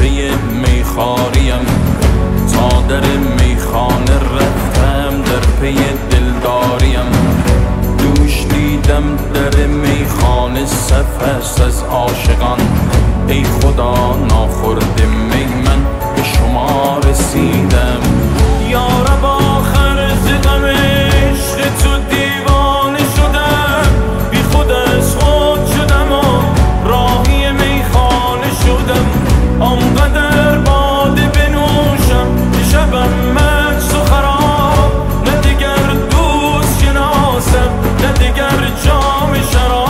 پی میخاریم، تا در میخانه رفتم در پی دلداریم. دوش دیدم در میخانه صف است از عاشقان، ای خدا ناخورده می من به شما رسیدم. یارب آخر ز غم عشق تو دیوانه شدم، بی خود از خود شدم و راهی میخانه شدم. آنقدر باده بنوشم که شبم مست و خراب، نه دیگر دوست شناسم نه دیگر جام شراب.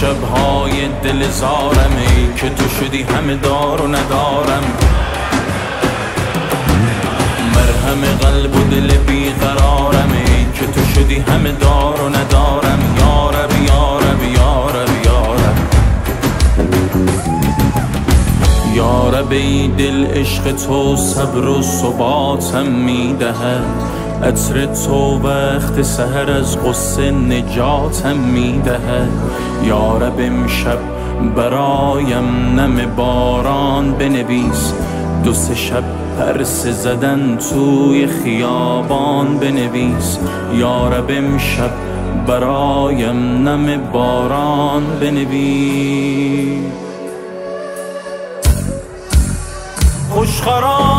شبهای دل زارم، ای که تو شدی همه دار و ندارم. مرهم قلب و دل بیقرارم، ای که تو شدی همه دار و ندارم. یارب یارب یارب یارب یارب، ای دل عشق تو صبر و ثباتم میدهد. عطر تو وقت سحر از غصه نجاتم میدهد. یارب امشب برایم نم باران بنویس، دو سه شب پرسه زدن توی خیابان بنویس. یارب امشب برایم نم باران بنویس. خوشخرام